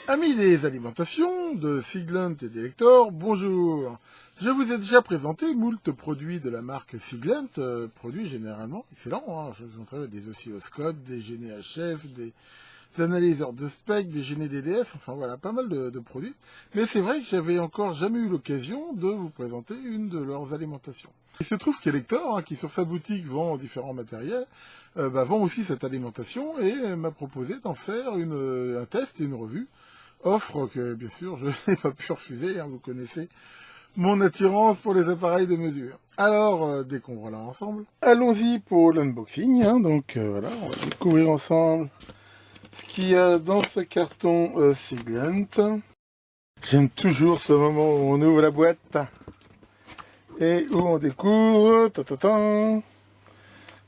Amis des alimentations, de Siglent et d'Elector, bonjour. Je vous ai déjà présenté moult produits de la marque Siglent, produits généralement excellents. Je vous montrerai des oscilloscopes, des GNHF, des analyseurs de spec, des GNDDF, enfin voilà, pas mal de produits. Mais c'est vrai que j'avais encore jamais eu l'occasion de vous présenter une de leurs alimentations. Il se trouve qu'Elector, qui sur sa boutique vend différents matériels, vend aussi cette alimentation et m'a proposé d'en faire un test et une revue. Offre que, bien sûr, je n'ai pas pu refuser, vous connaissez mon attirance pour les appareils de mesure. Alors, découvrons-la ensemble. Allons-y pour l'unboxing, voilà, on va découvrir ensemble ce qu'il y a dans ce carton Siglent. J'aime toujours ce moment où on ouvre la boîte et où on découvre,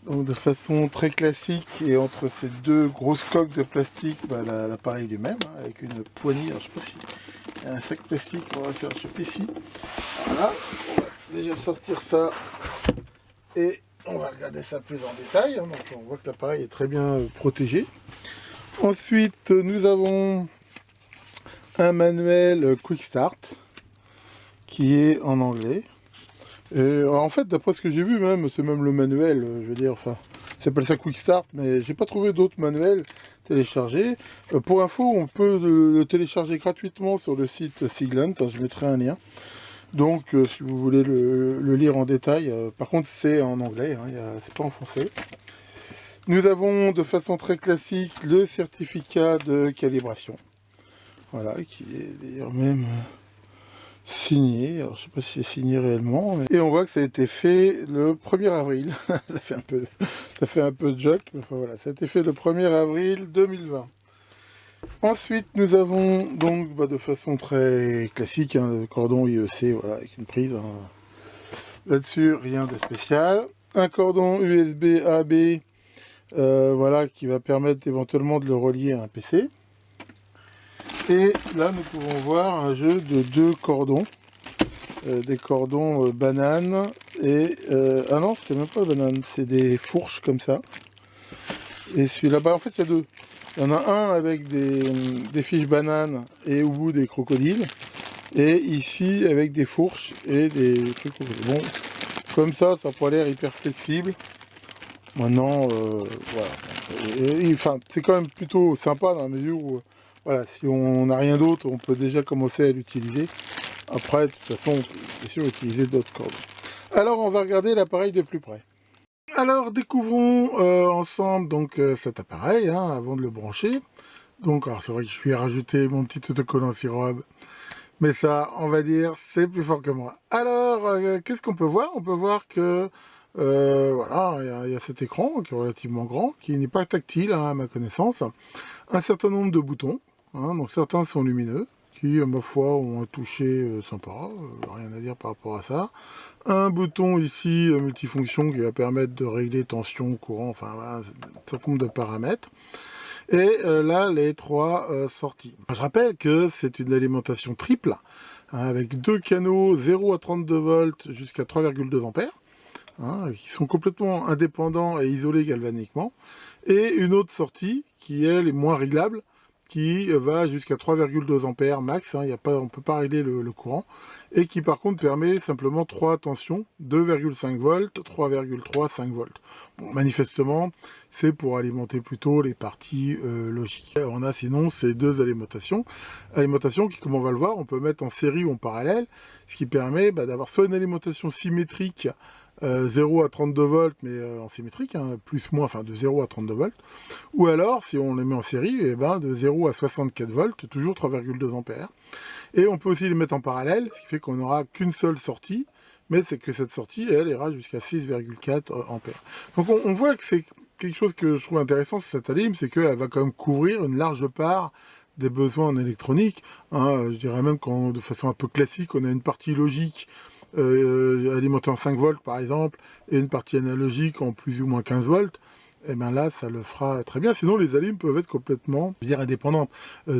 donc de façon très classique, et entre ces deux grosses coques de plastique, l'appareil lui-même, avec une poignée, alors je sais pas si il y a un sac plastique, on va faire ici. Voilà, on va déjà sortir ça et on va regarder ça plus en détail. Donc on voit que l'appareil est très bien protégé. Ensuite, nous avons un manuel Quick Start qui est en anglais. Et en fait, d'après ce que j'ai vu, c'est même le manuel, je veux dire, enfin, ça s'appelle ça Quick Start, mais j'ai pas trouvé d'autres manuels téléchargés. Pour info, on peut le télécharger gratuitement sur le site Siglent, je mettrai un lien. Donc, si vous voulez le lire en détail, par contre, c'est en anglais, c'est pas en français. Nous avons de façon très classique le certificat de calibration. Voilà, qui est d'ailleurs même signé. Alors, je sais pas si c'est signé réellement. Et on voit que ça a été fait le 1er avril. ça fait un peu de joke, mais enfin voilà, ça a été fait le 1er avril 2020. Ensuite, nous avons donc de façon très classique le cordon IEC, voilà, avec une prise. Là-dessus, rien de spécial. Un cordon USB AB, voilà, qui va permettre éventuellement de le relier à un PC. Et là, nous pouvons voir un jeu de deux cordons. Des cordons bananes et... ah non, c'est même pas banane, c'est des fourches comme ça. Et celui-là, en fait, il y a deux. Il y en a un avec des fiches bananes et au bout des crocodiles. Et ici, avec des fourches et des trucs. Bon, comme ça pourrait l'air hyper flexible. Maintenant, voilà. Enfin, c'est quand même plutôt sympa dans la mesure où, voilà, si on n'a rien d'autre, on peut déjà commencer à l'utiliser. Après, de toute façon, on peut bien sûr utiliser d'autres cordes. Alors, on va regarder l'appareil de plus près. Alors, découvrons ensemble cet appareil, avant de le brancher. Donc, alors c'est vrai que je lui ai rajouté mon petit autocollant Syrob, mais ça, on va dire, c'est plus fort que moi. Alors, qu'est-ce qu'on peut voir? On peut voir que, voilà, il y a cet écran qui est relativement grand, qui n'est pas tactile, à ma connaissance. Un certain nombre de boutons, donc certains sont lumineux, qui, ma foi, ont un toucher sympa, rien à dire par rapport à ça. Un bouton ici multifonction qui va permettre de régler tension, courant, enfin voilà, un certain nombre de paramètres. Et là, les trois sorties. Je rappelle que c'est une alimentation triple, avec deux canaux 0 à 32 volts jusqu'à 3,2 ampères, qui sont complètement indépendants et isolés galvaniquement, et une autre sortie qui, elle, est moins réglable, qui va jusqu'à 3,2 ampères max, on ne peut pas régler le courant, et qui par contre permet simplement 3 tensions, 2,5 volts, 3,3, 5 volts. Bon, manifestement, c'est pour alimenter plutôt les parties logiques. On a sinon ces deux alimentations qui, comme on va le voir, on peut mettre en série ou en parallèle, ce qui permet d'avoir soit une alimentation symétrique 0 à 32 volts, mais en symétrique, plus-moins, enfin de 0 à 32 volts, ou alors, si on les met en série, de 0 à 64 volts, toujours 3,2 ampères. Et on peut aussi les mettre en parallèle, ce qui fait qu'on n'aura qu'une seule sortie, mais c'est que cette sortie, elle, ira jusqu'à 6,4 ampères. Donc on voit que c'est quelque chose que je trouve intéressant sur cette alim, c'est qu'elle va quand même couvrir une large part des besoins en électronique. Je dirais même qu'en de façon un peu classique, on a une partie logique alimentée en 5 volts par exemple, et une partie analogique en plus ou moins 15 volts. Et bien là, ça le fera très bien. Sinon, les alimes peuvent être complètement, indépendantes.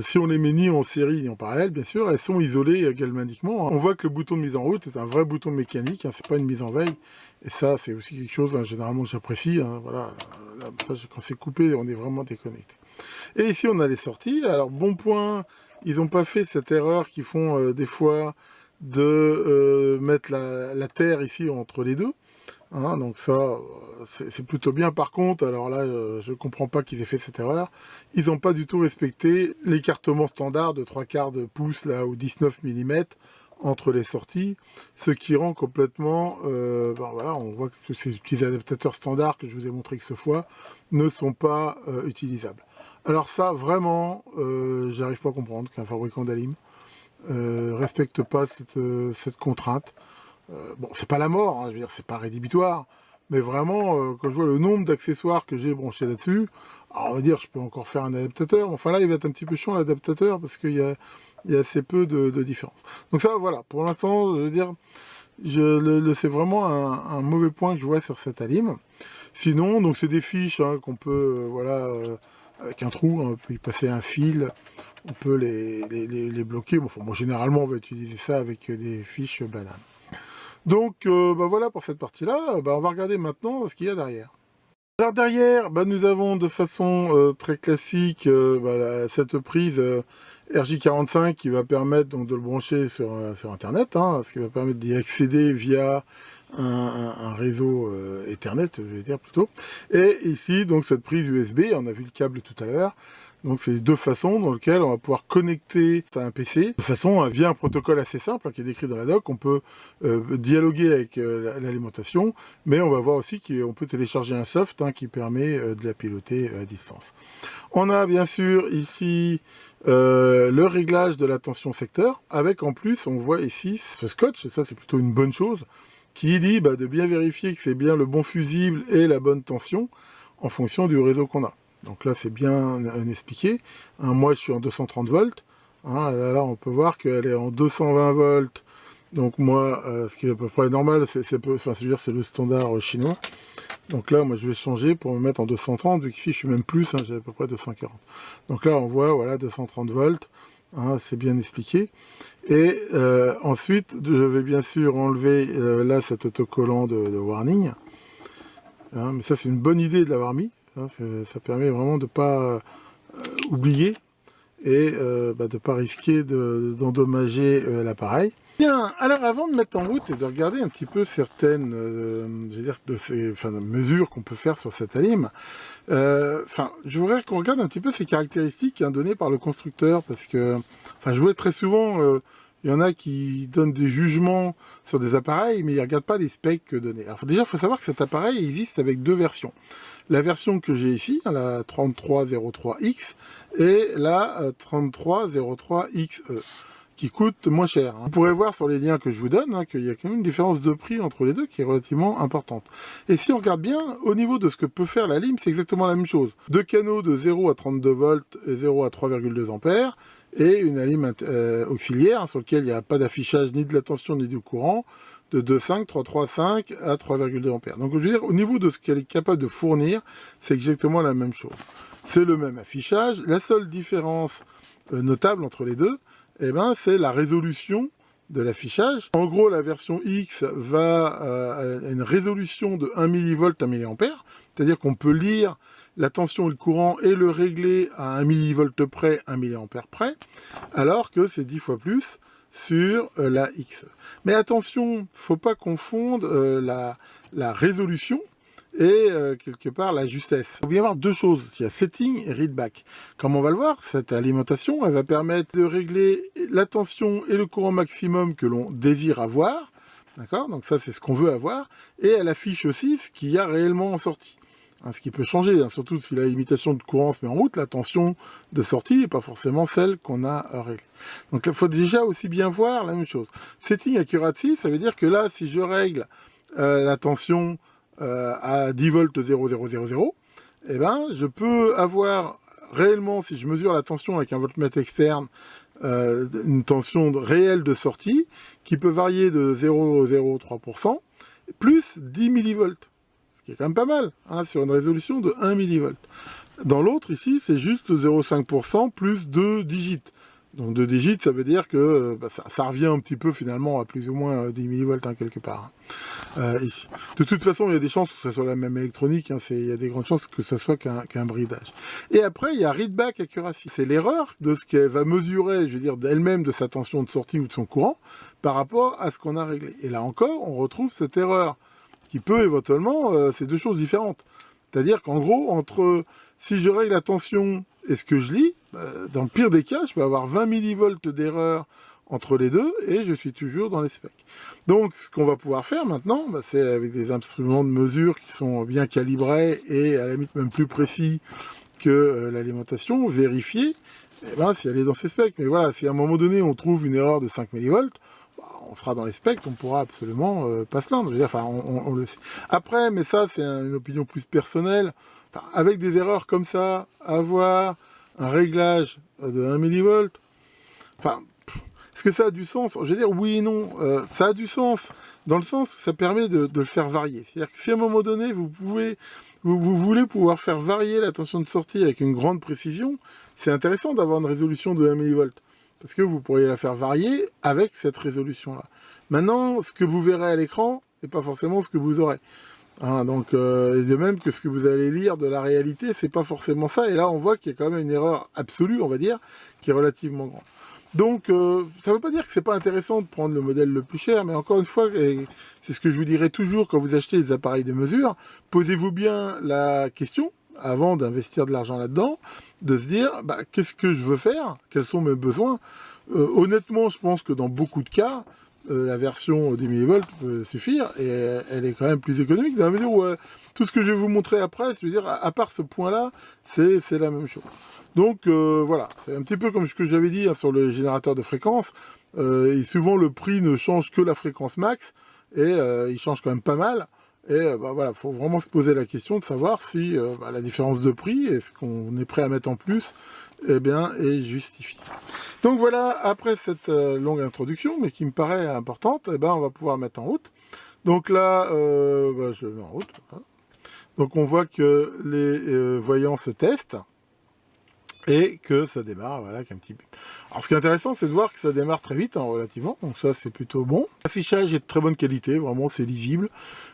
Si on les met ni en série ni en parallèle, bien sûr, elles sont isolées galvaniquement. On voit que le bouton de mise en route est un vrai bouton mécanique, c'est pas une mise en veille. Et ça, c'est aussi quelque chose, généralement, j'apprécie. Voilà. Là, quand c'est coupé, on est vraiment déconnecté. Et ici, on a les sorties. Alors, bon point, ils n'ont pas fait cette erreur qu'ils font des fois de mettre la terre ici entre les deux. Hein, donc ça, c'est plutôt bien. Par contre, alors là, je ne comprends pas qu'ils aient fait cette erreur. Ils n'ont pas du tout respecté l'écartement standard de 3/4 de pouce là, ou 19 mm entre les sorties, ce qui rend complètement... voilà, on voit que ces petits adaptateurs standards que je vous ai montré X fois ne sont pas utilisables. Alors ça, vraiment, j'arrive pas à comprendre qu'un fabricant d'alim respecte pas cette contrainte. Bon, c'est pas la mort, hein, je veux dire, c'est pas rédhibitoire, mais vraiment, quand je vois le nombre d'accessoires que j'ai branchés là-dessus, on va dire, je peux encore faire un adaptateur, enfin là, il va être un petit peu chiant l'adaptateur, parce qu'il y a assez peu de différence. Donc ça, voilà, pour l'instant, je veux dire, c'est vraiment un mauvais point que je vois sur cette alim. Sinon, donc c'est des fiches hein, qu'on peut, voilà, avec un trou, hein, on peut y passer un fil, on peut les bloquer. Bon, enfin, moi, généralement, on va utiliser ça avec des fiches bananes. Donc, voilà pour cette partie-là. On va regarder maintenant ce qu'il y a derrière. Alors derrière, nous avons de façon très classique cette prise RJ45 qui va permettre donc, de le brancher sur Internet, hein, ce qui va permettre d'y accéder via un réseau Ethernet, je vais dire plutôt. Et ici, donc cette prise USB, on a vu le câble tout à l'heure. Donc c'est deux façons dans lesquelles on va pouvoir connecter à un PC de façon via un protocole assez simple hein, qui est décrit dans la doc. On peut dialoguer avec l'alimentation, mais on va voir aussi qu'on peut télécharger un soft hein, qui permet de la piloter à distance. On a bien sûr ici le réglage de la tension secteur, avec en plus on voit ici ce scotch, et ça c'est plutôt une bonne chose, qui dit de bien vérifier que c'est bien le bon fusible et la bonne tension en fonction du réseau qu'on a. Donc là, c'est bien expliqué. Hein, moi, je suis en 230 volts. Hein, là, on peut voir qu'elle est en 220 volts. Donc moi, ce qui est à peu près normal, c'est le standard chinois. Donc là, moi, je vais changer pour me mettre en 230, vu qu'ici, je suis même plus, hein, j'ai à peu près 240. Donc là, on voit, voilà, 230 volts. Hein, c'est bien expliqué. Et ensuite, je vais bien sûr enlever là cet autocollant de warning. Hein, mais ça, c'est une bonne idée de l'avoir mis. Ça permet vraiment de ne pas oublier et de ne pas risquer d'endommager l'appareil. Bien, alors avant de mettre en route et de regarder un petit peu certaines je veux dire, de ces mesures qu'on peut faire sur cette alim, je voudrais qu'on regarde un petit peu ces caractéristiques données par le constructeur, parce que je vois très souvent, il y en a qui donnent des jugements sur des appareils, mais ils ne regardent pas les specs donnés. Alors déjà, il faut savoir que cet appareil existe avec deux versions. La version que j'ai ici, la 3303X, et la 3303XE, qui coûte moins cher. Vous pourrez voir sur les liens que je vous donne qu'il y a quand même une différence de prix entre les deux qui est relativement importante. Et si on regarde bien, au niveau de ce que peut faire la lime, c'est exactement la même chose. Deux canaux de 0 à 32 volts et 0 à 3,2 ampères, et une alim auxiliaire sur laquelle il n'y a pas d'affichage ni de la tension ni du courant, de 2,5, 3,5 à 3,2 ampères. Donc je veux dire, au niveau de ce qu'elle est capable de fournir, c'est exactement la même chose. C'est le même affichage. La seule différence notable entre les deux, c'est la résolution de l'affichage. En gros, la version X va à une résolution de 1 mV à 1 mA, c'est-à-dire qu'on peut lire la tension et le courant et le régler à 1 mV près, 1 mA près, alors que c'est 10 fois plus sur la XE. Mais attention, il ne faut pas confondre la résolution et quelque part la justesse. Il faut bien voir deux choses, il y a setting et readback. Comme on va le voir, cette alimentation, elle va permettre de régler la tension et le courant maximum que l'on désire avoir, d'accord? Donc ça, c'est ce qu'on veut avoir, et elle affiche aussi ce qu'il y a réellement en sortie. Ce qui peut changer, surtout si la limitation de courant se met en route, la tension de sortie n'est pas forcément celle qu'on a réglée. Donc il faut déjà aussi bien voir la même chose. Setting accuracy, ça veut dire que là, si je règle la tension à 10 volts 0,000, je peux avoir réellement, si je mesure la tension avec un voltmètre externe, une tension réelle de sortie qui peut varier de 0,03% plus 10 millivolts. Qui est quand même pas mal, sur une résolution de 1 mV. Dans l'autre, ici, c'est juste 0,5% plus 2 digits. Donc 2 digits, ça veut dire que ça revient un petit peu finalement à plus ou moins 10 millivolts quelque part, ici. De toute façon, il y a des chances que ce soit la même électronique, il y a des grandes chances que ce soit qu'un bridage. Et après, il y a readback accuracy. C'est l'erreur de ce qu'elle va mesurer, je veux dire, d'elle-même de sa tension de sortie ou de son courant par rapport à ce qu'on a réglé. Et là encore, on retrouve cette erreur qui peut éventuellement, c'est 2 choses différentes. C'est-à-dire qu'en gros, entre si je règle la tension et ce que je lis, dans le pire des cas, je peux avoir 20 millivolts d'erreur entre les deux et je suis toujours dans les specs. Donc ce qu'on va pouvoir faire maintenant, c'est avec des instruments de mesure qui sont bien calibrés et à la limite même plus précis que l'alimentation, vérifier si elle est dans ces specs. Mais voilà, si à un moment donné on trouve une erreur de 5 millivolts, on sera dans les specs, on pourra absolument pas se plaindre. Je veux dire, on le sait. Après, mais ça c'est une opinion plus personnelle, avec des erreurs comme ça, avoir un réglage de 1 millivolt, est-ce que ça a du sens? Je veux dire, oui et non. Ça a du sens, dans le sens où ça permet de le faire varier. C'est-à-dire que si à un moment donné, vous voulez pouvoir faire varier la tension de sortie avec une grande précision, c'est intéressant d'avoir une résolution de 1 millivolt. Parce que vous pourriez la faire varier avec cette résolution-là. Maintenant, ce que vous verrez à l'écran n'est pas forcément ce que vous aurez. Donc, et de même que ce que vous allez lire de la réalité, c'est pas forcément ça. Et là, on voit qu'il y a quand même une erreur absolue, on va dire, qui est relativement grande. Donc, ça ne veut pas dire que c'est pas intéressant de prendre le modèle le plus cher, mais encore une fois, et c'est ce que je vous dirai toujours quand vous achetez des appareils de mesure, posez-vous bien la question, avant d'investir de l'argent là-dedans, de se dire, qu'est-ce que je veux faire? Quels sont mes besoins? Honnêtement, je pense que dans beaucoup de cas, la version 10 millivolts peut suffire, et elle est quand même plus économique, dans la mesure où tout ce que je vais vous montrer après, c'est-à-dire, à part ce point-là, c'est la même chose. Donc voilà, c'est un petit peu comme ce que j'avais dit sur le générateur de fréquence, et souvent le prix ne change que la fréquence max, et il change quand même pas mal, et voilà, il faut vraiment se poser la question de savoir si la différence de prix, et ce qu'on est prêt à mettre en plus, est justifiée. Donc voilà, après cette longue introduction, mais qui me paraît importante, on va pouvoir mettre en route. Donc là, je mets en route. Voilà. Donc on voit que les voyants se testent et que ça démarre, voilà, avec un petit bip. Alors ce qui est intéressant, c'est de voir que ça démarre très vite, relativement, donc ça c'est plutôt bon. L'affichage est de très bonne qualité, vraiment c'est lisible,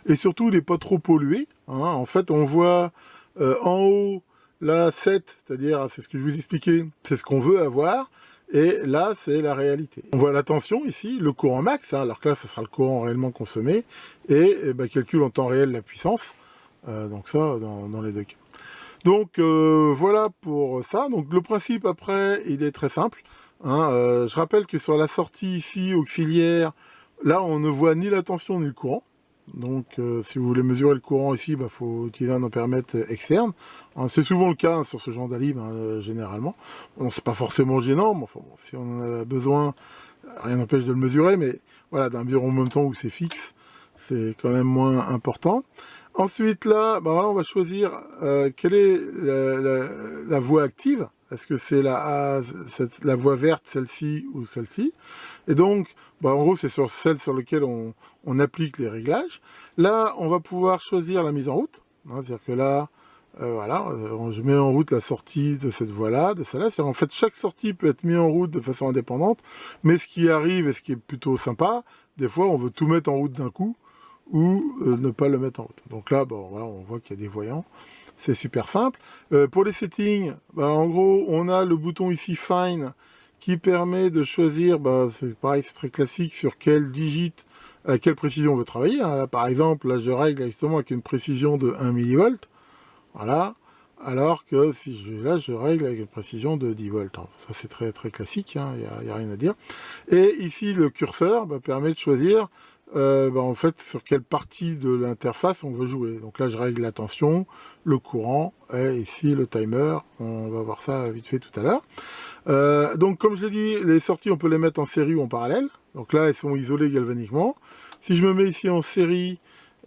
et surtout il n'est pas trop pollué. En fait, on voit en haut, là, 7, c'est-à-dire, c'est ce que je vous expliquais, c'est ce qu'on veut avoir, et là, c'est la réalité. On voit la tension ici, le courant max, alors que là, ça sera le courant réellement consommé, et calcule en temps réel la puissance, donc ça, dans les deux cas. Donc voilà pour ça. Donc le principe après, il est très simple. Je rappelle que sur la sortie ici, auxiliaire, là, on ne voit ni la tension ni le courant. Donc si vous voulez mesurer le courant ici, il faut utiliser un ampèremètre externe. C'est souvent le cas sur ce genre d'alib, généralement. Bon, c'est pas forcément gênant, mais enfin, bon, si on en a besoin, rien n'empêche de le mesurer, mais voilà, d'un bureau en même temps où c'est fixe, c'est quand même moins important. Ensuite, là, voilà, on va choisir quelle est la voie active. Est-ce que c'est la voie verte, celle-ci ou celle-ci? Et donc, en gros, c'est sur celle sur laquelle on applique les réglages. Là, on va pouvoir choisir la mise en route. C'est-à-dire que là, voilà, je mets en route la sortie de cette voie-là, de celle-là. En fait, chaque sortie peut être mise en route de façon indépendante. Mais ce qui arrive, et ce qui est plutôt sympa, des fois, on veut tout mettre en route d'un coup, ou ne pas le mettre en route. Donc là, voilà, on voit qu'il y a des voyants. C'est super simple. Pour les settings, en gros, on a le bouton ici Fine qui permet de choisir, c'est pareil, c'est très classique, sur quelle digit, à quelle précision on veut travailler. Là, par exemple, là, je règle justement avec une précision de 1 millivolt. Voilà. Alors que si je règle avec une précision de 10 volts. Ça, c'est très, très classique, il n'y a rien à dire. Et ici, le curseur permet de choisir en fait, sur quelle partie de l'interface on veut jouer. Donc là, je règle la tension, le courant, et ici, le timer. On va voir ça vite fait tout à l'heure. Donc, comme je l'ai dit, les sorties, on peut les mettre en série ou en parallèle. Donc là, elles sont isolées galvaniquement. Si je me mets ici en série,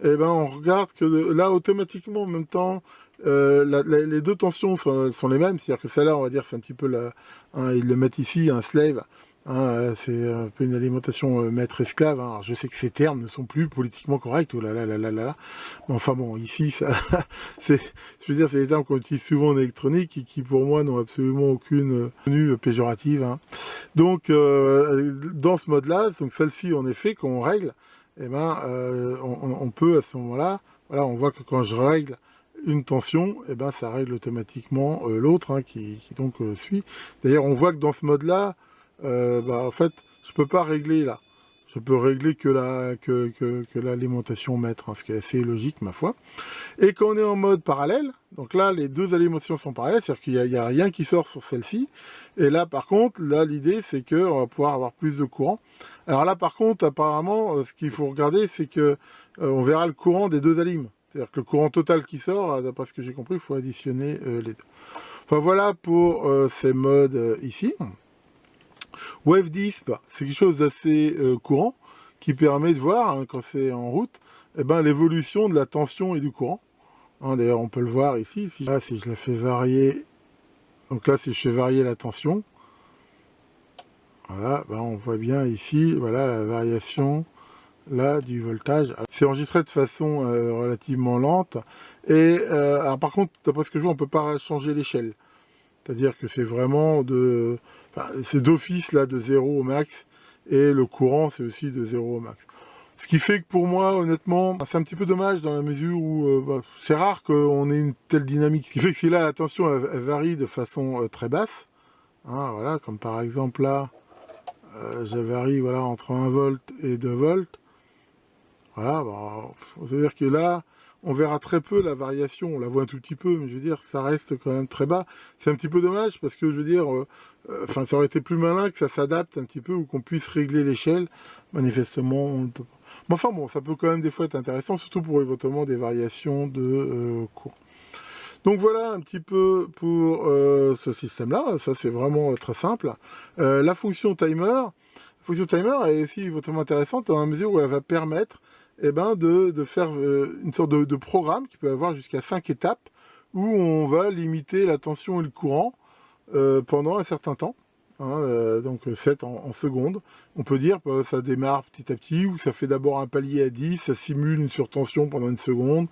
on regarde que là, automatiquement, en même temps, les deux tensions sont les mêmes. C'est-à-dire que celle-là, on va dire, c'est un petit peu ils le mettent ici, un slave. C'est un peu une alimentation maître-esclave. Alors, je sais que ces termes ne sont plus politiquement corrects. Oh là là là là là. Mais enfin bon, ici, ça, je veux dire, c'est des termes qu'on utilise souvent en électronique et qui, pour moi, n'ont absolument aucune tenue péjorative. Donc dans ce mode-là, donc celle-ci en effet, quand on règle, eh ben, on peut à ce moment-là, voilà, on voit que quand je règle une tension, eh ben, ça règle automatiquement l'autre hein, qui donc suit. D'ailleurs, on voit que dans ce mode-là, en fait, je peux pas régler là. Je peux régler que l'alimentation mètre, hein, ce qui est assez logique, ma foi. Et quand on est en mode parallèle, donc là, les deux alimentations sont parallèles, c'est-à-dire qu'il n'y a rien qui sort sur celle-ci. Et là, par contre, là, l'idée, c'est qu'on va pouvoir avoir plus de courant. Alors là, par contre, apparemment, ce qu'il faut regarder, c'est que on verra le courant des deux alimes. C'est-à-dire que le courant total qui sort, d'après ce que j'ai compris, il faut additionner les deux. Enfin, voilà pour ces modes ici. WaveDisp, c'est quelque chose d'assez courant, qui permet de voir, hein, quand c'est en route, eh ben, l'évolution de la tension et du courant. Hein, d'ailleurs, on peut le voir ici. Là, si je la fais varier, donc là, si je fais varier la tension, voilà, ben, on voit bien ici, voilà, la variation là du voltage. C'est enregistré de façon relativement lente. Et alors, par contre, d'après ce que je vois, on ne peut pas changer l'échelle. C'est-à-dire que c'est vraiment de... Enfin, c'est d'office là de 0 au max. Et le courant, c'est aussi de 0 au max. Ce qui fait que pour moi, honnêtement, c'est un petit peu dommage dans la mesure où c'est rare qu'on ait une telle dynamique. Ce qui fait que si là, la tension, elle varie de façon très basse, hein, voilà, comme par exemple là, je varie voilà, entre 1 volt et 2 volts, voilà, c'est-à-dire que là, on verra très peu la variation, on la voit un tout petit peu, mais je veux dire, ça reste quand même très bas. C'est un petit peu dommage parce que je veux dire, ça aurait été plus malin que ça s'adapte un petit peu ou qu'on puisse régler l'échelle. Manifestement, on ne peut pas. Mais enfin bon, ça peut quand même des fois être intéressant, surtout pour éventuellement des variations de cours. Donc voilà un petit peu pour ce système-là. Ça, c'est vraiment très simple. La fonction timer est aussi éventuellement intéressante dans la mesure où elle va permettre de faire une sorte de programme qui peut avoir jusqu'à 5 étapes où on va limiter la tension et le courant pendant un certain temps. Hein, donc 7 en secondes. On peut dire que ça démarre petit à petit, ou ça fait d'abord un palier à 10, ça simule une surtension pendant une seconde,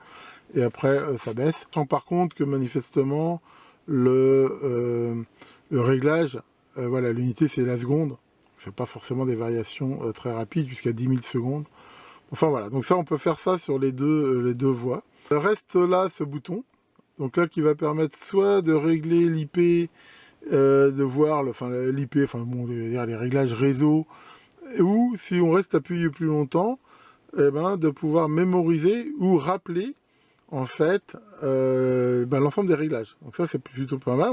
et après ça baisse. Je sens par contre que manifestement le réglage, voilà, l'unité c'est la seconde, c'est pas forcément des variations très rapides, jusqu'à 10 000 secondes. Enfin voilà, donc ça on peut faire ça sur les deux voies. Reste là ce bouton, donc là qui va permettre soit de régler l'IP, de voir l'IP, les réglages réseau, ou si on reste appuyé plus longtemps, de pouvoir mémoriser ou rappeler en fait l'ensemble des réglages. Donc ça c'est plutôt pas mal,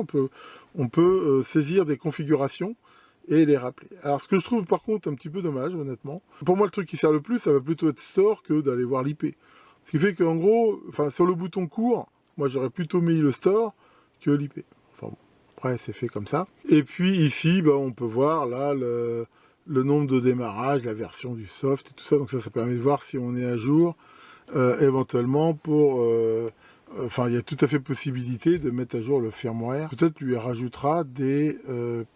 on peut saisir des configurations et les rappeler. Alors ce que je trouve par contre un petit peu dommage honnêtement, pour moi le truc qui sert le plus, ça va plutôt être store que d'aller voir l'IP. Ce qui fait qu'en gros, sur le bouton court, moi j'aurais plutôt mis le store que l'IP. Enfin bon, après c'est fait comme ça. Et puis ici, on peut voir là le nombre de démarrage, la version du soft et tout ça. Donc ça permet de voir si on est à jour. Éventuellement pour... il y a tout à fait possibilité de mettre à jour le firmware. Peut-être lui rajoutera des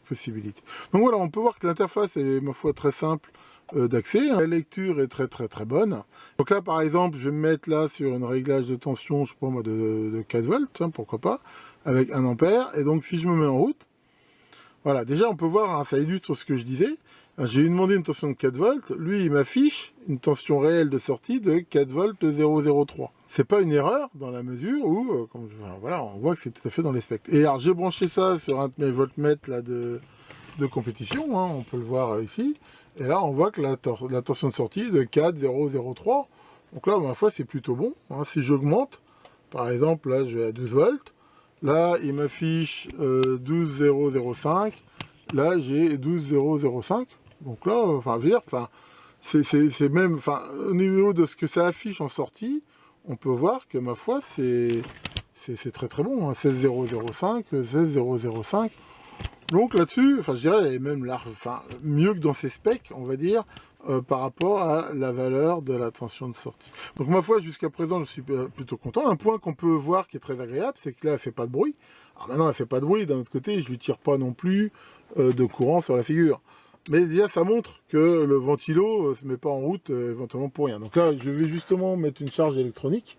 possibilités. Donc voilà, on peut voir que l'interface est, ma foi, très simple d'accès. La lecture est très très très bonne. Donc là, par exemple, je vais me mettre là sur un réglage de tension, je sais pas moi, de 4 volts, hein, pourquoi pas, avec 1 ampère. Et donc si je me mets en route, voilà, déjà on peut voir, hein, ça illustre ce que je disais. J'ai demandé une tension de 4 volts, lui il m'affiche une tension réelle de sortie de 4 volts 003. C'est pas une erreur dans la mesure où, voilà, on voit que c'est tout à fait dans les specs. Et alors j'ai branché ça sur un de mes voltmètres là, de compétition, hein, on peut le voir ici. Et là on voit que la tension de sortie est de 4,003. Donc là, ma foi, c'est plutôt bon. Hein. Si j'augmente, par exemple, là je vais à 12 volts. Là, il m'affiche 12,005. Là, j'ai 12,005. Donc là, c'est même, au niveau de ce que ça affiche en sortie, on peut voir que, ma foi, c'est très très bon. Hein. 16,005, 16,005. Donc là-dessus, je dirais, même mieux que dans ces specs, on va dire, par rapport à la valeur de la tension de sortie. Donc ma foi, jusqu'à présent, je suis plutôt content. Un point qu'on peut voir qui est très agréable, c'est que là, elle fait pas de bruit. Alors maintenant, elle fait pas de bruit, d'un autre côté, je lui tire pas non plus de courant sur la figure. Mais déjà, ça montre que le ventilo se met pas en route éventuellement pour rien. Donc là, je vais justement mettre une charge électronique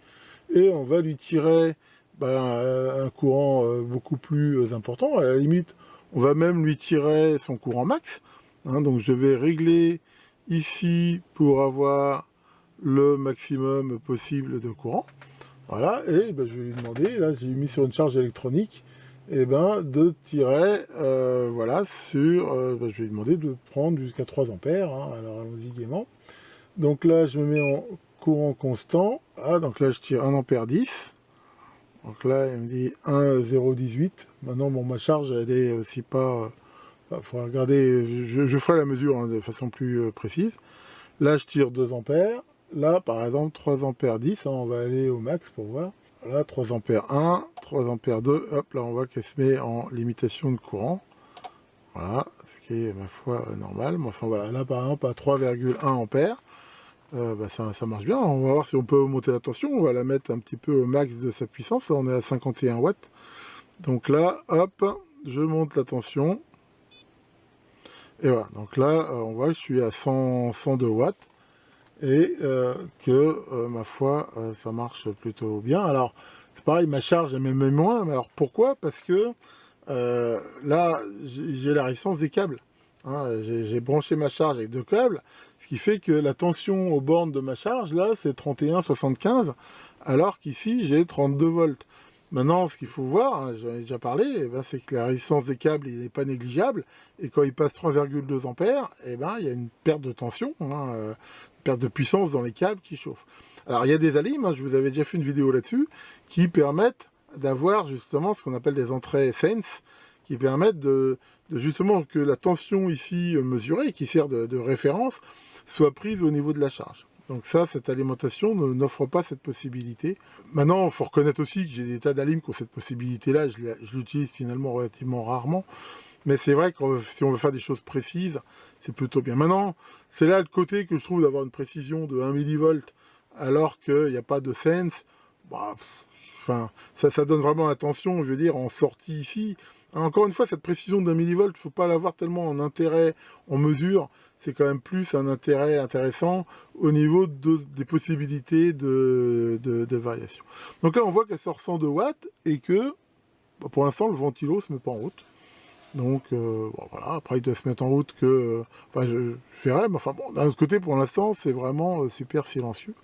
et on va lui tirer un courant beaucoup plus important. À la limite, On va même lui tirer son courant max. Hein, donc je vais régler ici pour avoir le maximum possible de courant. Voilà, et ben, je vais lui demander, là j'ai mis sur une charge électronique, et ben, de tirer, voilà, sur, ben, je vais lui demander de prendre jusqu'à 3 ampères, hein, alors allons-y gaiement. Donc là je me mets en courant constant, ah, donc là je tire 1 ampère 10, donc là il me dit 1,018, maintenant bon, ma charge elle est aussi pas, il faudra regarder, je ferai la mesure hein, de façon plus précise. Là je tire 2 ampères, là par exemple 3 ampères 10, hein, on va aller au max pour voir. Voilà, 3 ampères 1, 3 ampères 2, hop, là on voit qu'elle se met en limitation de courant. Voilà, ce qui est ma foi normal. Mais enfin voilà, là par exemple à 3,1 ampères, bah, ça marche bien. On va voir si on peut monter la tension. On va la mettre un petit peu au max de sa puissance. On est à 51 watts. Donc là, hop, je monte la tension. Et voilà, donc là, on voit que je suis à 102 watts. Et ma foi, ça marche plutôt bien. Alors, c'est pareil, ma charge, elle m'aime moins. Mais alors, pourquoi? Parce que là, j'ai la résistance des câbles. Hein, j'ai branché ma charge avec 2 câbles, ce qui fait que la tension aux bornes de ma charge, là, c'est 31,75, alors qu'ici, j'ai 32 volts. Maintenant, ce qu'il faut voir, hein, j'en ai déjà parlé, eh ben, c'est que la résistance des câbles n'est pas négligeable, et quand il passe 3,2 ampères, eh ben, il y a une perte de tension, hein, une perte de puissance dans les câbles qui chauffent. Alors, il y a des alimes, hein, je vous avais déjà fait une vidéo là-dessus, qui permettent d'avoir justement ce qu'on appelle des entrées Sense, qui permettent de justement que la tension ici mesurée, qui sert de référence, soit prise au niveau de la charge. Donc ça, cette alimentation n'offre pas cette possibilité. Maintenant, il faut reconnaître aussi que j'ai des tas d'alimes qui ont cette possibilité-là, je l'utilise finalement relativement rarement, mais c'est vrai que si on veut faire des choses précises, c'est plutôt bien. Maintenant, c'est là le côté que je trouve d'avoir une précision de 1 millivolt, alors qu'il n'y a pas de sense, bah, enfin, ça donne vraiment la tension, je veux dire, en sortie ici. Encore une fois, cette précision d'un millivolt, il ne faut pas l'avoir tellement en intérêt, en mesure. C'est quand même plus un intérêt intéressant au niveau des possibilités de variation. Donc là, on voit qu'elle sort 102 watts et que, bah, pour l'instant, le ventilo ne se met pas en route. Donc, bon, voilà, après, il doit se mettre en route que... Enfin, je verrai, mais enfin, bon, d'un autre côté, pour l'instant, c'est vraiment super silencieux.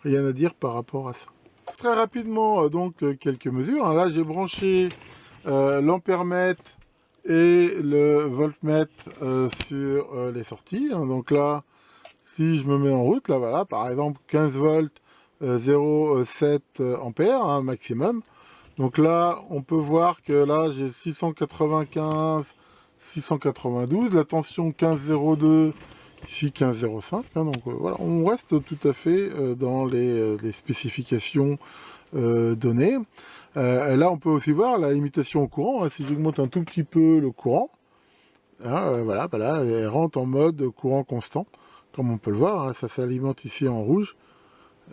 Rien à dire par rapport à ça. Très rapidement, donc, quelques mesures. Là, j'ai branché l'ampèremètre et le voltmètre sur les sorties. Donc là, si je me mets en route, là, voilà, par exemple, 15 volts, 0,7 ampères, hein, maximum. Donc là, on peut voir que là, j'ai 695, 692, la tension 15,02, ici 15,05. Hein, donc voilà, on reste tout à fait dans les spécifications données. Là, on peut aussi voir la limitation au courant. Hein, si j'augmente un tout petit peu le courant, hein, voilà, elle rentre en mode courant constant, comme on peut le voir. Hein, ça s'alimente ici en rouge,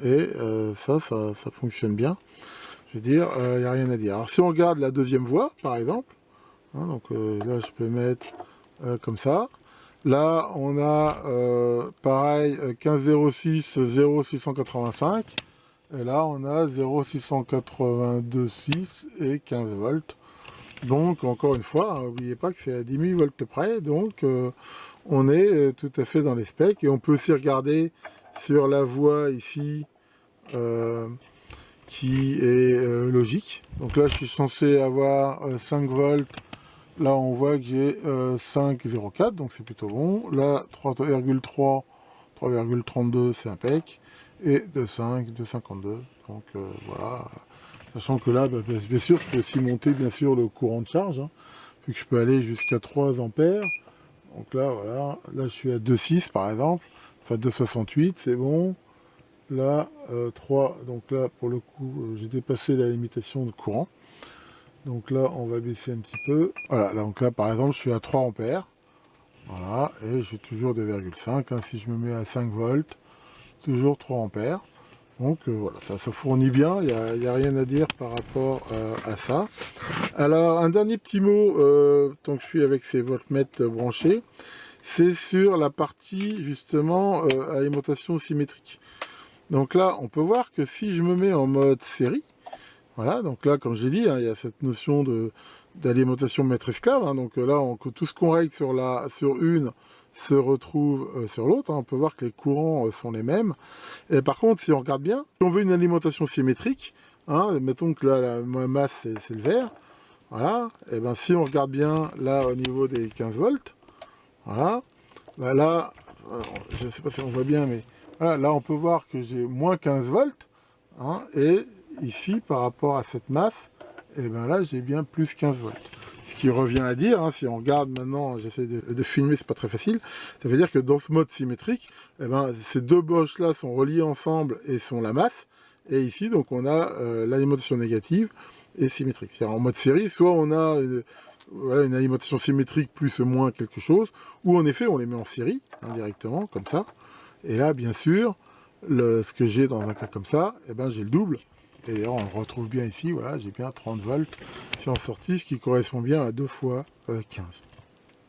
et ça fonctionne bien. Je veux dire, il n'y a rien à dire. Alors si on regarde la deuxième voie, par exemple, hein, donc là je peux mettre comme ça. Là on a pareil 15,06, 0,685. Et là on a 0,682,6 et 15 volts. Donc encore une fois, n'oubliez pas que c'est à 10 000 volts près. Donc on est tout à fait dans les specs. Et on peut aussi regarder sur la voie ici. Qui est logique. Donc là, je suis censé avoir 5 volts. Là, on voit que j'ai 5,04, donc c'est plutôt bon. Là, 3,3, 3,32, c'est impec. Et 2,5, 2,52. Donc voilà. Sachant que là, bah, bien sûr, je peux aussi monter bien sûr le courant de charge. Hein, vu que je peux aller jusqu'à 3 ampères. Donc là, voilà. Là, je suis à 2,6 par exemple. Enfin, 2,68, c'est bon. Là, 3, donc là, pour le coup, j'ai dépassé la limitation de courant. Donc là, on va baisser un petit peu. Voilà, donc là, par exemple, je suis à 3 ampères. Voilà, et j'ai toujours 2,5. Hein, si je me mets à 5 volts, toujours 3 ampères. Donc voilà, ça fournit bien, il n'y a rien à dire par rapport à ça. Alors, un dernier petit mot, tant que je suis avec ces voltmètres branchés, c'est sur la partie, justement, alimentation symétrique. Donc là, on peut voir que si je me mets en mode série, voilà, donc là, comme j'ai dit, hein, il y a cette notion d'alimentation maître-esclave, hein. Donc là, tout ce qu'on règle sur une se retrouve sur l'autre, hein. On peut voir que les courants sont les mêmes. Et par contre, si on regarde bien, si on veut une alimentation symétrique, hein, mettons que là, la masse, c'est le vert, voilà, et ben si on regarde bien, là, au niveau des 15 volts, voilà, ben là, je ne sais pas si on voit bien, mais voilà, là, on peut voir que j'ai moins 15 volts, hein, et ici, par rapport à cette masse, et ben là, j'ai bien plus 15 volts. Ce qui revient à dire, hein, si on regarde maintenant, j'essaie de filmer, c'est pas très facile, ça veut dire que dans ce mode symétrique, eh ben, ces deux boches-là sont reliées ensemble et sont la masse, et ici, donc, on a l'alimentation négative et symétrique. C'est-à-dire en mode série, soit on a voilà, une alimentation symétrique plus ou moins quelque chose, ou en effet, on les met en série, hein, directement, comme ça, et là, bien sûr, ce que j'ai dans un cas comme ça, eh ben, j'ai le double. Et d'ailleurs, on le retrouve bien ici, voilà, j'ai bien 30 volts en sortie, ce qui correspond bien à 2 fois 15.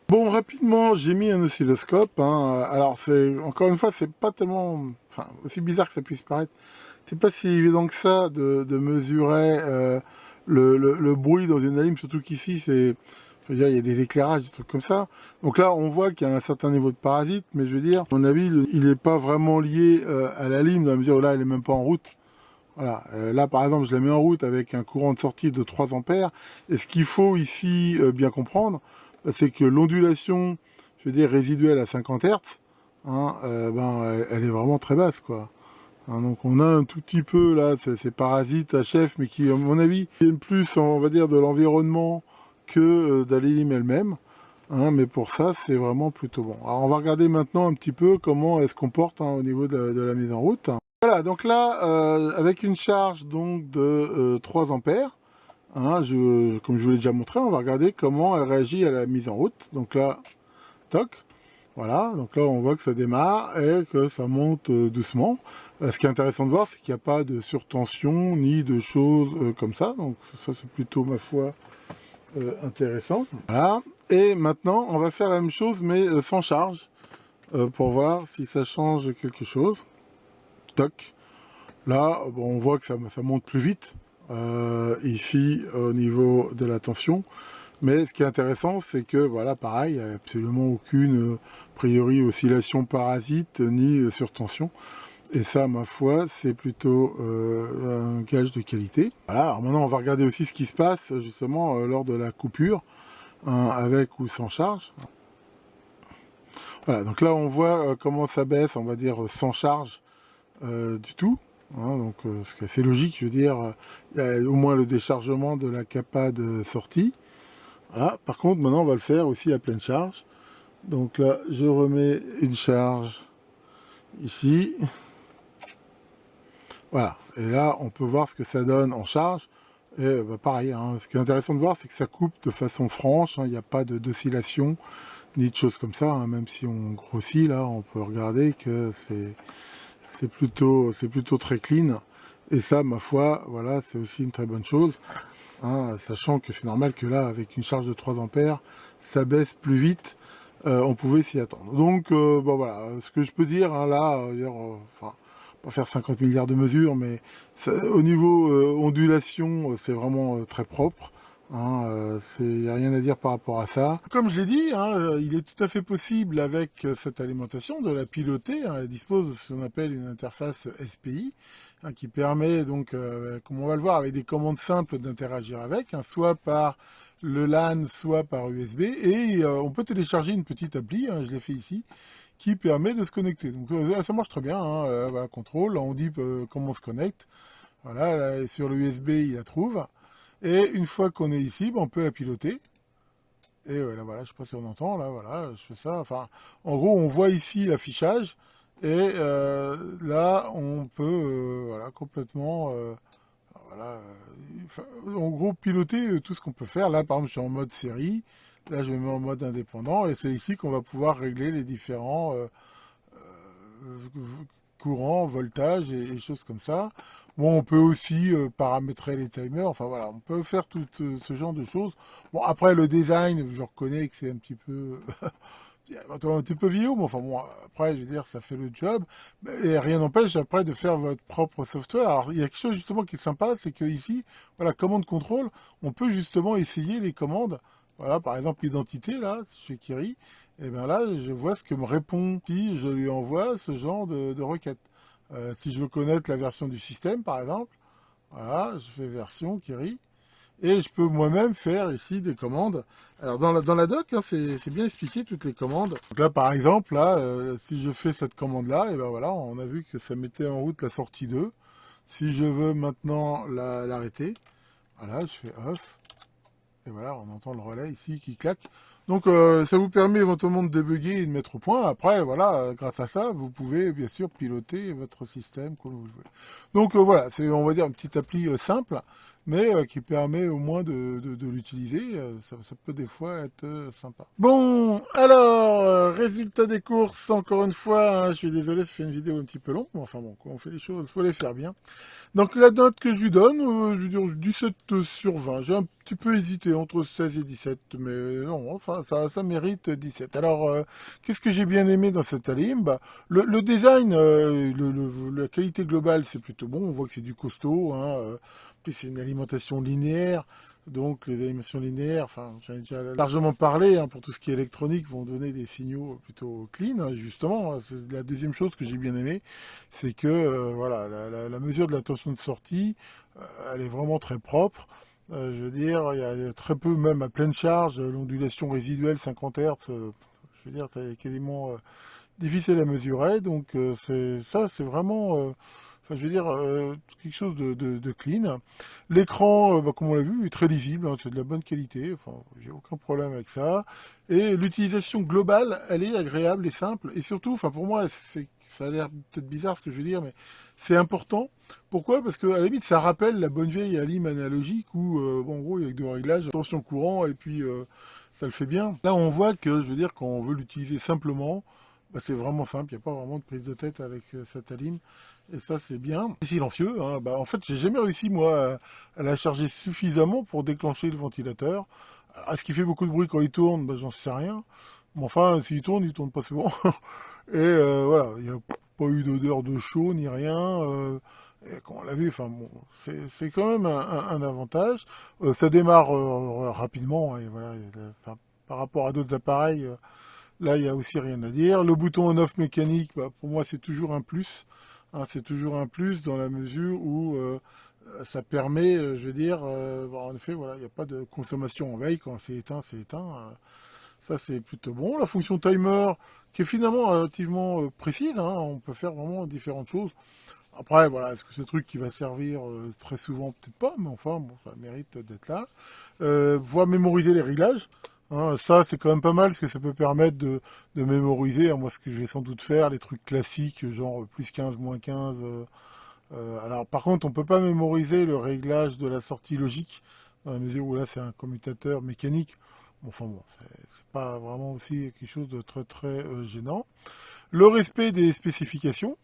Bon, rapidement, j'ai mis un oscilloscope, hein. Alors, encore une fois, c'est pas tellement, enfin, aussi bizarre que ça puisse paraître, c'est pas si évident que ça de mesurer le bruit dans une alim, surtout qu'ici, je veux dire, il y a des éclairages, des trucs comme ça. Donc là, on voit qu'il y a un certain niveau de parasite, mais je veux dire, à mon avis, il n'est pas vraiment lié à la lime, dans la mesure où là, elle n'est même pas en route. Voilà, là par exemple je la mets en route avec un courant de sortie de 3 ampères, et ce qu'il faut ici bien comprendre, c'est que l'ondulation, je veux dire résiduelle à 50 Hz, hein, elle est vraiment très basse, quoi. Hein, donc on a un tout petit peu là ces parasites à chef, mais qui à mon avis viennent plus, on va dire, de l'environnement que de la lime elle-même. Hein, mais pour ça c'est vraiment plutôt bon. Alors on va regarder maintenant un petit peu comment elle se comporte, hein, au niveau de la mise en route. Voilà, donc là, avec une charge donc de 3 ampères, hein, comme je vous l'ai déjà montré, on va regarder comment elle réagit à la mise en route. Donc là, toc, voilà, donc là on voit que ça démarre et que ça monte doucement. Ce qui est intéressant de voir, c'est qu'il n'y a pas de surtension ni de choses comme ça, donc ça c'est plutôt, ma foi, intéressant. Voilà, et maintenant on va faire la même chose mais sans charge, pour voir si ça change quelque chose. Toc. Là, bon, on voit que ça monte plus vite, ici, au niveau de la tension. Mais ce qui est intéressant, c'est que, voilà, pareil, il n'y a absolument aucune, a priori, oscillation parasite, ni surtension. Et ça, ma foi, c'est plutôt un gage de qualité. Voilà, alors maintenant, on va regarder aussi ce qui se passe, justement, lors de la coupure, hein, avec ou sans charge. Voilà, donc là, on voit comment ça baisse, on va dire, sans charge du tout. Hein, donc, ce qui est assez logique, je veux dire, il y a au moins le déchargement de la capa de sortie. Voilà. Par contre, maintenant, on va le faire aussi à pleine charge. Donc là, je remets une charge ici. Voilà. Et là, on peut voir ce que ça donne en charge. Et bah, pareil, hein, ce qui est intéressant de voir, c'est que ça coupe de façon franche. Hein, il n'y a pas d'oscillation, ni de choses comme ça. Hein, même si on grossit, là, on peut regarder que c'est plutôt très clean, et ça, ma foi, voilà, c'est aussi une très bonne chose, hein, sachant que c'est normal que là, avec une charge de 3 ampères, ça baisse plus vite, on pouvait s'y attendre. Donc, bon voilà, ce que je peux dire, hein, là, enfin, pas faire 50 milliards de mesures, mais ça, au niveau ondulation, c'est vraiment très propre. Hein, il n'y a rien à dire par rapport à ça. Comme je l'ai dit, hein, il est tout à fait possible avec cette alimentation de la piloter. Hein, elle dispose de ce qu'on appelle une interface SPI, hein, qui permet donc, comme on va le voir, avec des commandes simples d'interagir avec, hein, soit par le LAN, soit par USB. Et on peut télécharger une petite appli, hein, je l'ai fait ici, qui permet de se connecter. Donc ça marche très bien, hein, voilà, contrôle, on dit comment on se connecte. Voilà, là, sur le USB, il la trouve. Et une fois qu'on est ici, on peut la piloter. Et là, voilà, je sais pas si on entend, là, voilà, je fais ça. Enfin, en gros, on voit ici l'affichage. Et là, on peut, voilà, complètement, voilà, en gros, piloter tout ce qu'on peut faire. Là, par exemple, je suis en mode série. Là, je me mets en mode indépendant. Et c'est ici qu'on va pouvoir régler les différents courants, voltage et choses comme ça. Bon, on peut aussi paramétrer les timers, enfin voilà, on peut faire tout ce genre de choses. Bon, après le design, je reconnais que c'est un petit peu un petit peu vieillot, mais enfin bon, après, je veux dire, ça fait le job. Et rien n'empêche après de faire votre propre software. Alors, il y a quelque chose justement qui est sympa, c'est que ici, voilà, commande contrôle, on peut justement essayer les commandes. Voilà, par exemple, l'identité, là, chez Kiri, et bien là, je vois ce que me répond si je lui envoie ce genre de requête. Si je veux connaître la version du système, par exemple, voilà, je fais version Kiri. Et je peux moi-même faire ici des commandes. Alors dans la doc, hein, c'est bien expliqué toutes les commandes. Donc là par exemple, là, si je fais cette commande-là, et ben voilà, on a vu que ça mettait en route la sortie 2. Si je veux maintenant l'arrêter, voilà, je fais off. Et voilà, on entend le relais ici qui claque. Donc ça vous permet éventuellement de débugger et de mettre au point. Après, voilà, grâce à ça, vous pouvez bien sûr piloter votre système comme vous le voulez. Donc voilà, c'est on va dire une petite appli simple, mais qui permet au moins de l'utiliser. Ça peut des fois être sympa. Bon, alors, résultat des courses, encore une fois, hein, je suis désolé, ça fait une vidéo un petit peu longue, mais enfin bon, quand on fait les choses, il faut les faire bien. Donc la note que je lui donne, je veux dire 17 sur 20. J'ai un petit peu hésité entre 16 et 17, mais non, enfin ça mérite 17. Alors, qu'est-ce que j'ai bien aimé dans cette alim? Bah, le design, la qualité globale, c'est plutôt bon. On voit que c'est du costaud. Hein, puis c'est une alimentation linéaire. Donc les animations linéaires, enfin j'en ai déjà largement parlé, hein, pour tout ce qui est électronique, vont donner des signaux plutôt clean, hein, justement. C'est la deuxième chose que j'ai bien aimé, c'est que voilà, la mesure de la tension de sortie, elle est vraiment très propre. Je veux dire, il y a très peu, même à pleine charge, l'ondulation résiduelle 50 Hz, je veux dire, c'est quasiment difficile à mesurer. Donc c'est vraiment, enfin, je veux dire, quelque chose de clean. L'écran, bah, comme on l'a vu, est très lisible, hein, c'est de la bonne qualité. Enfin, j'ai aucun problème avec ça. Et l'utilisation globale, elle est agréable et simple. Et surtout, enfin pour moi, ça a l'air peut-être bizarre ce que je veux dire, mais c'est important. Pourquoi? Parce que à la limite, ça rappelle la bonne vieille alim analogique où, bon, en gros, il y a deux réglages, tension courant, et puis ça le fait bien. Là, on voit que, je veux dire, quand on veut l'utiliser simplement, bah, c'est vraiment simple, il n'y a pas vraiment de prise de tête avec cette alim. Et ça, c'est bien. C'est silencieux. Hein. Bah, en fait, j'ai jamais réussi, moi, à la charger suffisamment pour déclencher le ventilateur. Alors, est-ce qu'il fait beaucoup de bruit quand il tourne? Bah, j'en sais rien. Mais enfin, s'il tourne, il tourne pas souvent. Et voilà, il n'y a pas eu d'odeur de chaud ni rien. Et quand on l'a vu, enfin bon, c'est quand même un avantage. Ça démarre rapidement. Et voilà, enfin, par rapport à d'autres appareils, là, il n'y a aussi rien à dire. Le bouton on-off mécanique, bah, pour moi, c'est toujours un plus. Hein, c'est toujours un plus dans la mesure où ça permet, je veux dire, bah, en effet, voilà, il n'y a pas de consommation en veille. Quand c'est éteint, c'est éteint. Ça, c'est plutôt bon. La fonction timer, qui est finalement relativement précise. Hein, on peut faire vraiment différentes choses. Après, voilà, est-ce que c'est un truc qui va servir très souvent? Peut-être pas, mais enfin, bon, ça mérite d'être là. Voir mémoriser les réglages. Hein, ça, c'est quand même pas mal, parce que ça peut permettre de mémoriser. Hein, moi, ce que je vais sans doute faire, les trucs classiques, genre plus 15, moins 15. Alors, par contre, on peut pas mémoriser le réglage de la sortie logique, dans la mesure où là, c'est un commutateur mécanique. Bon, enfin bon, c'est pas vraiment aussi quelque chose de très très gênant. Le respect des spécifications.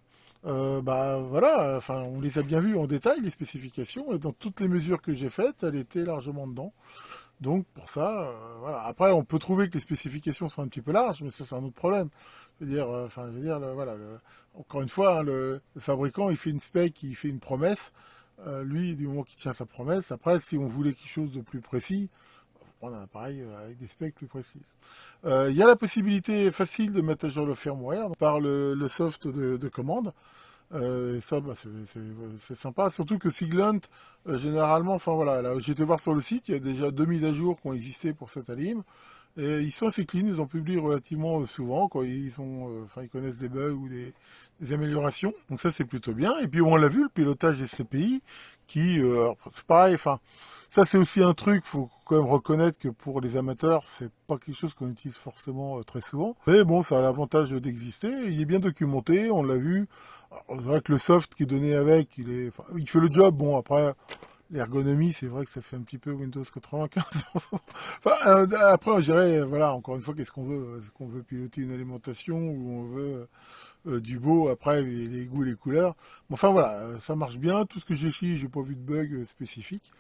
Bah voilà, enfin on les a bien vues en détail les spécifications et dans toutes les mesures que j'ai faites, elle était largement dedans. Donc pour ça, voilà. Après on peut trouver que les spécifications sont un petit peu larges, mais ça c'est un autre problème. Je veux dire, enfin je veux dire, voilà, encore une fois, hein, le fabricant il fait une spec, il fait une promesse. Lui, du moment qu'il tient sa promesse, après si on voulait quelque chose de plus précis, prendre un appareil avec des specs plus précises. Il y a la possibilité facile de mettre à jour le firmware par le soft de commande. Et ça, bah, c'est sympa. Surtout que Siglent, généralement, enfin voilà, là, j'ai été voir sur le site, il y a déjà 2 mises à jour qui ont existé pour cette alim. Et ils sont assez clean, ils en publient relativement souvent, quand ils sont, enfin ils connaissent des bugs ou des améliorations. Donc ça c'est plutôt bien. Et puis on l'a vu, le pilotage des CPI, qui, c'est pareil, enfin, ça c'est aussi un truc, faut quand même reconnaître que pour les amateurs, c'est pas quelque chose qu'on utilise forcément très souvent. Mais bon, ça a l'avantage d'exister, il est bien documenté, on l'a vu. Alors, c'est vrai que le soft qui est donné avec, enfin, il fait le job, bon après, l'ergonomie, c'est vrai que ça fait un petit peu Windows 95. Enfin, après, on dirait, voilà, encore une fois, qu'est-ce qu'on veut? Est-ce qu'on veut piloter une alimentation ou on veut du beau, après, les goûts, les couleurs. Mais enfin, voilà, ça marche bien. Tout ce que j'ai ici, j'ai pas vu de bug spécifique.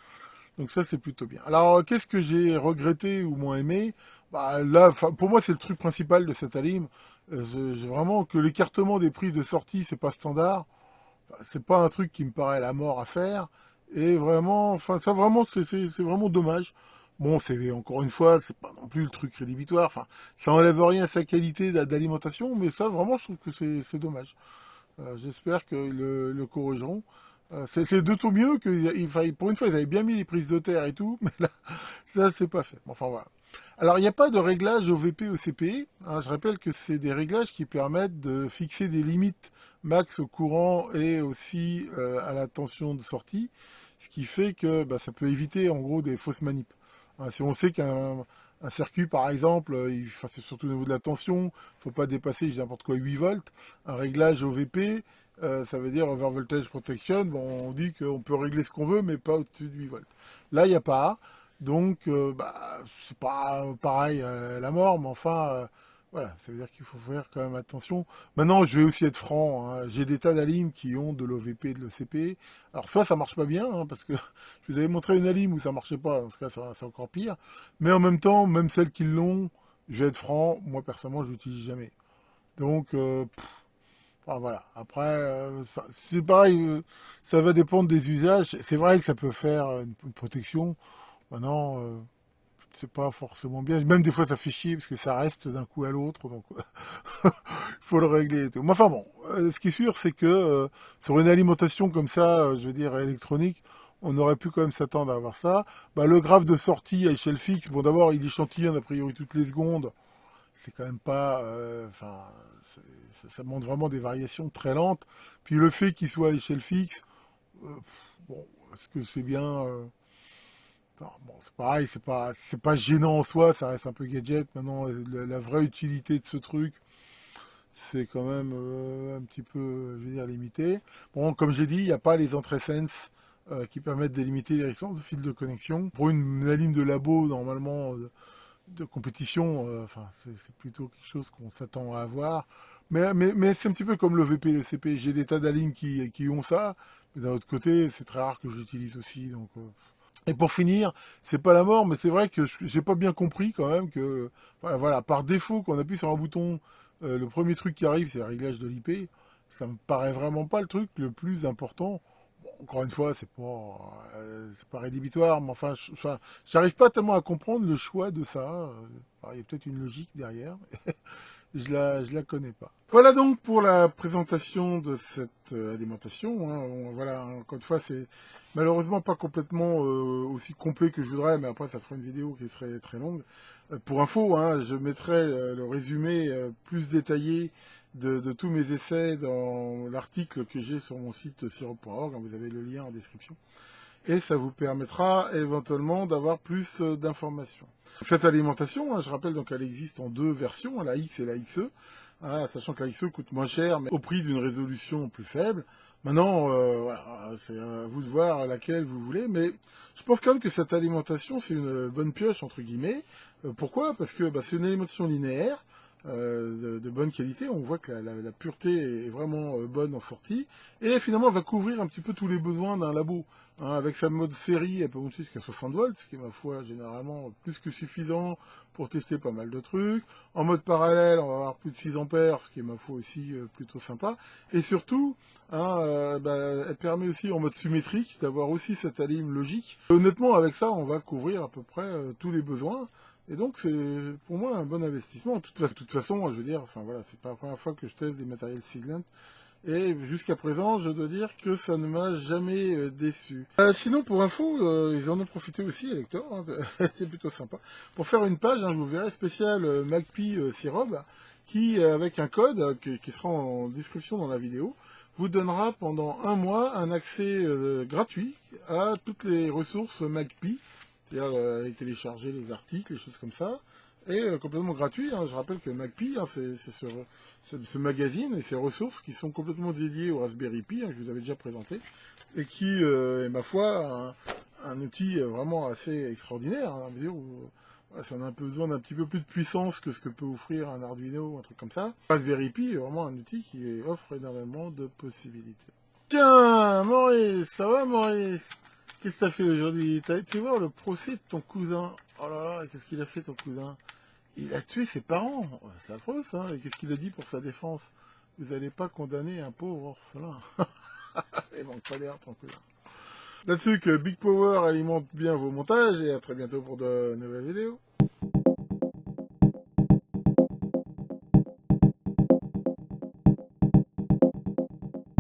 Donc ça, c'est plutôt bien. Alors, qu'est-ce que j'ai regretté ou moins aimé? Bah, là, pour moi, c'est le truc principal de cette alim. Vraiment que l'écartement des prises de sortie, c'est pas standard. C'est pas un truc qui me paraît la mort à faire. Et vraiment, enfin, ça vraiment, c'est vraiment dommage. Bon, c'est encore une fois, c'est pas non plus le truc rédhibitoire. Enfin, ça enlève rien à sa qualité d'alimentation, mais ça, vraiment, je trouve que c'est dommage. J'espère qu'ils le corrigeront. C'est de tout mieux que, pour une fois, ils avaient bien mis les prises de terre et tout, mais là, ça, c'est pas fait. Bon, enfin, voilà. Alors, il n'y a pas de réglage au VP, au CP. Hein, je rappelle que c'est des réglages qui permettent de fixer des limites max au courant et aussi à la tension de sortie, ce qui fait que bah, ça peut éviter en gros des fausses manips. Hein, si on sait qu'un circuit, par exemple, c'est surtout au niveau de la tension, il ne faut pas dépasser, j'ai n'importe quoi, 8 volts. Un réglage au VP, ça veut dire over voltage protection. Bon, on dit qu'on peut régler ce qu'on veut, mais pas au-dessus de 8 volts. Là, il n'y a pas. Donc, bah, c'est pas pareil la mort, mais enfin, voilà, ça veut dire qu'il faut faire quand même attention. Maintenant, je vais aussi être franc, hein, j'ai des tas d'alimes qui ont de l'OVP et de l'ECP. Alors, soit ça marche pas bien, hein, parce que je vous avais montré une alim où ça marchait pas, dans ce cas, c'est encore pire. Mais en même temps, même celles qui l'ont, je vais être franc, moi personnellement, je l'utilise jamais. Donc, enfin, voilà. Après, c'est pareil, ça va dépendre des usages. C'est vrai que ça peut faire une protection. Maintenant, c'est pas forcément bien. Même des fois, ça fait chier parce que ça reste d'un coup à l'autre, donc il faut le régler et tout. Mais enfin bon, ce qui est sûr, c'est que sur une alimentation comme ça, je veux dire électronique, on aurait pu quand même s'attendre à avoir ça. Bah, le graphe de sortie à échelle fixe, bon d'abord, il échantillonne a priori toutes les secondes. C'est quand même pas, enfin, ça montre vraiment des variations très lentes. Puis le fait qu'il soit à échelle fixe, bon, est-ce que c'est bien enfin, bon, c'est pareil, c'est pas gênant en soi, ça reste un peu gadget. Maintenant, la vraie utilité de ce truc, c'est quand même un petit peu, je veux dire, limité. Bon, comme j'ai dit, il n'y a pas les entrées Sense qui permettent de limiter les distances de fil de connexion. Pour une ligne de labo, normalement, de compétition, enfin, c'est plutôt quelque chose qu'on s'attend à avoir. Mais c'est un petit peu comme le VP et le CP. J'ai des tas d'alimes qui ont ça, mais d'un autre côté, c'est très rare que j'utilise aussi. Donc, et pour finir, c'est pas la mort, mais c'est vrai que j'ai pas bien compris quand même que, voilà, par défaut, quand on appuie sur un bouton, le premier truc qui arrive, c'est le réglage de l'IP. Ça me paraît vraiment pas le truc le plus important. Bon, encore une fois, c'est pas rédhibitoire, mais enfin, j'arrive pas tellement à comprendre le choix de ça. Alors, il y a peut-être une logique derrière. Je la connais pas. Voilà donc pour la présentation de cette alimentation. Hein. Voilà, encore une fois, c'est malheureusement pas complètement aussi complet que je voudrais, mais après ça fera une vidéo qui serait très longue. Pour info, hein, je mettrai le résumé plus détaillé de tous mes essais dans l'article que j'ai sur mon site sirop.org. Vous avez le lien en description. Et ça vous permettra éventuellement d'avoir plus d'informations. Cette alimentation, hein, je rappelle, donc elle existe en deux versions, la X et la XE, hein, sachant que la XE coûte moins cher, mais au prix d'une résolution plus faible. Maintenant, voilà, c'est à vous de voir laquelle vous voulez, mais je pense quand même que cette alimentation, c'est une bonne pioche, entre guillemets. Pourquoi? Parce que bah, c'est une alimentation linéaire, de bonne qualité. On voit que la pureté est vraiment bonne en sortie. Et finalement, elle va couvrir un petit peu tous les besoins d'un labo. Hein, avec sa mode série, elle peut monter jusqu'à 60 volts, ce qui est ma foi généralement plus que suffisant pour tester pas mal de trucs. En mode parallèle, on va avoir plus de 6 ampères, ce qui est ma foi aussi plutôt sympa. Et surtout, hein, elle permet aussi en mode symétrique d'avoir aussi cette alim logique. Honnêtement, avec ça, on va couvrir à peu près tous les besoins. Et donc, c'est pour moi un bon investissement. De toute façon, je veux dire, enfin voilà, c'est pas la première fois que je teste des matériels Siglent. Et jusqu'à présent, je dois dire que ça ne m'a jamais déçu. Sinon, pour info, ils en ont profité aussi, les lecteurs, hein, c'est plutôt sympa. Pour faire une page, hein, je vous verrai spéciale MagPi Syrob, qui, avec un code qui sera en description dans la vidéo, vous donnera pendant un mois un accès gratuit à toutes les ressources MagPi, c'est-à-dire télécharger les articles, les choses comme ça, et complètement gratuit. Hein. Je rappelle que MagPi, hein, c'est ce magazine et ses ressources qui sont complètement dédiées au Raspberry Pi, hein, que je vous avais déjà présenté, et qui est, ma foi, un outil vraiment assez extraordinaire, hein, à mesure où si on a un peu besoin d'un petit peu plus de puissance que ce que peut offrir un Arduino ou un truc comme ça. Raspberry Pi est vraiment un outil qui offre énormément de possibilités. Tiens, Maurice, ça va Maurice? Qu'est-ce que t'as fait aujourd'hui? T'as été voir le procès de ton cousin? Oh là là, qu'est-ce qu'il a fait ton cousin? Il a tué ses parents. C'est affreux, ça. Et qu'est-ce qu'il a dit pour sa défense? Vous n'allez pas condamner un pauvre orphelin. Il manque pas d'air, tranquille. Là-dessus que Big Power alimente bien vos montages et à très bientôt pour de nouvelles vidéos.